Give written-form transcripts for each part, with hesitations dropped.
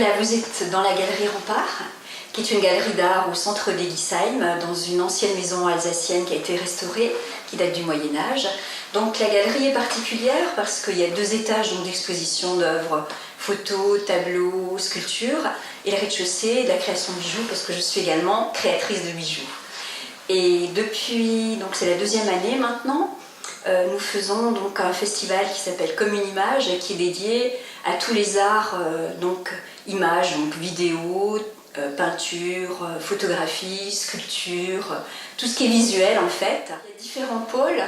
Voilà, vous êtes dans la galerie Rempart, qui est une galerie d'art au centre d'Eguisheim, dans une ancienne maison alsacienne qui a été restaurée, qui date du Moyen-Âge. Donc la galerie est particulière parce qu'il y a 2 étages d'exposition d'œuvres, photos, tableaux, sculptures, et le rez-de-chaussée de la création de bijoux, parce que je suis également créatrice de bijoux. Et depuis, donc c'est la 2e année maintenant, nous faisons donc un festival qui s'appelle Comme une image, qui est dédié à tous les arts, donc images, donc vidéo, peinture, photographie, sculpture, tout ce qui est visuel en fait. Il y a différents pôles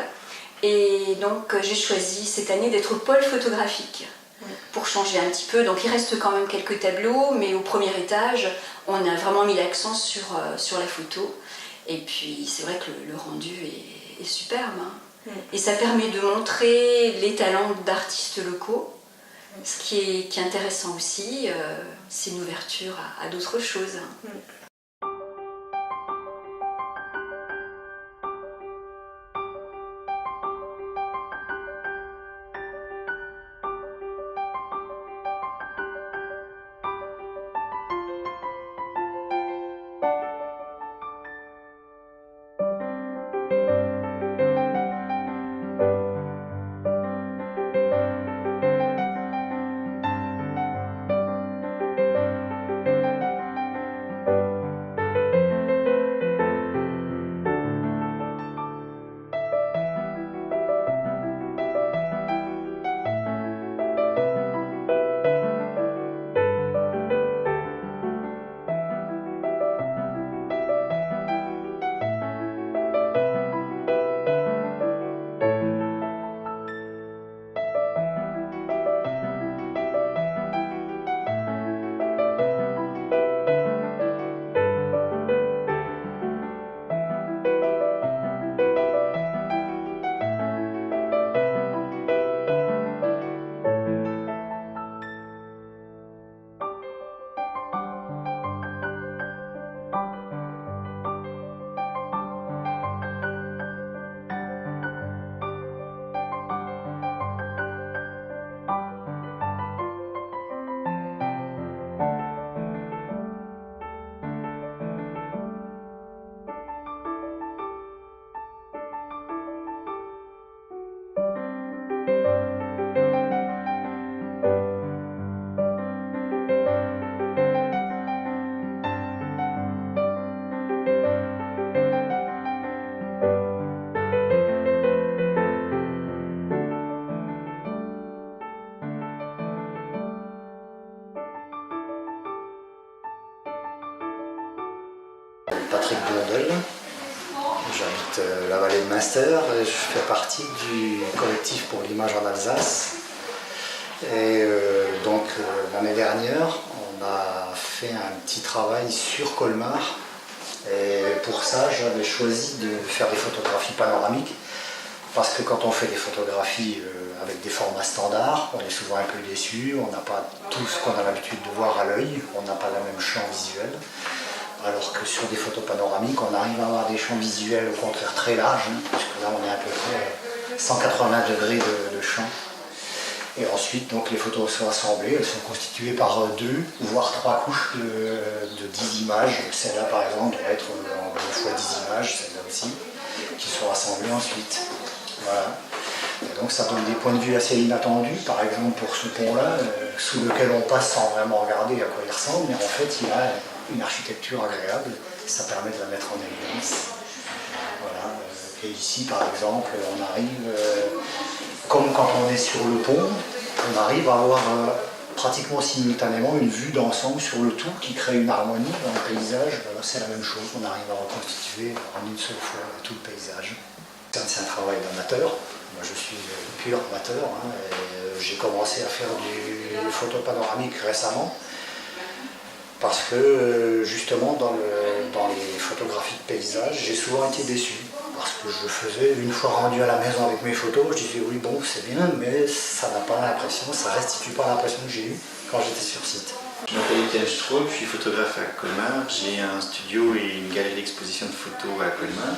et donc j'ai choisi cette année d'être au pôle photographique pour changer un petit peu. Donc il reste quand même quelques tableaux, mais au premier étage, on a vraiment mis l'accent sur la photo. Et puis c'est vrai que le rendu est superbe. Hein. Et ça permet de montrer les talents d'artistes locaux. Ce qui est intéressant aussi, c'est une ouverture à d'autres choses. Patrick Blondel, j'habite la vallée de Münster et je fais partie du collectif pour l'image en Alsace. Et donc l'année dernière, on a fait un petit travail sur Colmar et pour ça j'avais choisi de faire des photographies panoramiques parce que quand on fait des photographies avec des formats standards, on est souvent un peu déçu, on n'a pas tout ce qu'on a l'habitude de voir à l'œil, on n'a pas le même champ visuel. Alors que sur des photos panoramiques, on arrive à avoir des champs visuels au contraire très larges, puisque là on est à peu près 180 degrés de champ. Et ensuite, donc, les photos sont assemblées, elles sont constituées par 2 voire 3 couches de 10 images. Celle-là par exemple doit être en 2 fois 10 images, celle-là aussi, qui sont assemblées ensuite. Voilà. Et donc ça donne des points de vue assez inattendus, par exemple pour ce pont-là, sous lequel on passe sans vraiment regarder à quoi il ressemble, mais en fait il a une architecture agréable, ça permet de la mettre en évidence. Voilà. Et ici par exemple, on arrive, comme quand on est sur le pont, on arrive à avoir pratiquement simultanément une vue d'ensemble sur le tout qui crée une harmonie dans le paysage. Voilà, c'est la même chose, on arrive à reconstituer en une seule fois tout le paysage. C'est un travail d'amateur. Moi je suis pur amateur, hein, j'ai commencé à faire du photo panoramique récemment parce que justement dans les photographies de paysage j'ai souvent été déçu parce que je faisais, une fois rendu à la maison avec mes photos, je disais oui bon c'est bien mais ça n'a pas l'impression, ça restitue pas l'impression que j'ai eue quand j'étais sur site. Je m'appelle Étienne Straub, je suis photographe à Colmar, j'ai un studio et une galerie d'exposition de photos à Colmar.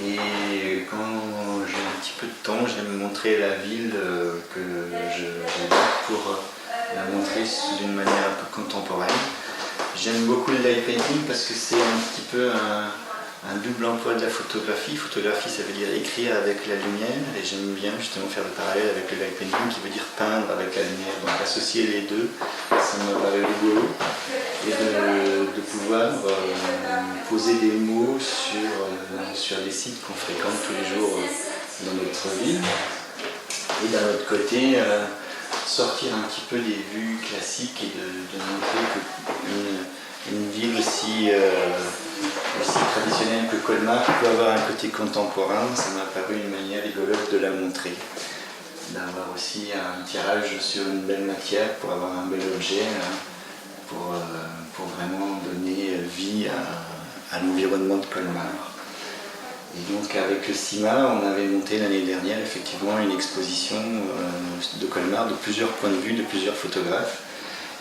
Et quand j'ai un petit peu de temps, j'aime montrer la ville que j'habite pour la montrer d'une manière un peu contemporaine. J'aime beaucoup le light painting parce que c'est un petit peu un double emploi de la photographie. Photographie, ça veut dire écrire avec la lumière, et j'aime bien justement faire le parallèle avec le light painting qui veut dire peindre avec la lumière. Donc associer les deux, ça me paraît rigolo. Et de pouvoir poser des mots sur les sites qu'on fréquente tous les jours dans notre ville. Et d'un autre côté, sortir un petit peu des vues classiques et de montrer qu'une ville aussi traditionnelle que Colmar peut avoir un côté contemporain. Ça m'a paru une manière rigolote de la montrer. D'avoir aussi un tirage sur une belle matière pour avoir un bel objet, pour vraiment donner vie à l'environnement de Colmar. Et donc avec le CIMA, on avait monté l'année dernière effectivement une exposition de Colmar de plusieurs points de vue, de plusieurs photographes.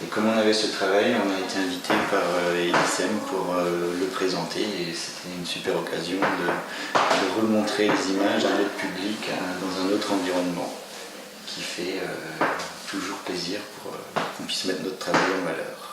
Et comme on avait ce travail, on a été invité par Elisem pour le présenter, et c'était une super occasion de remontrer les images à un autre public, dans un autre environnement, qui fait toujours plaisir pour qu'on puisse mettre notre travail en valeur.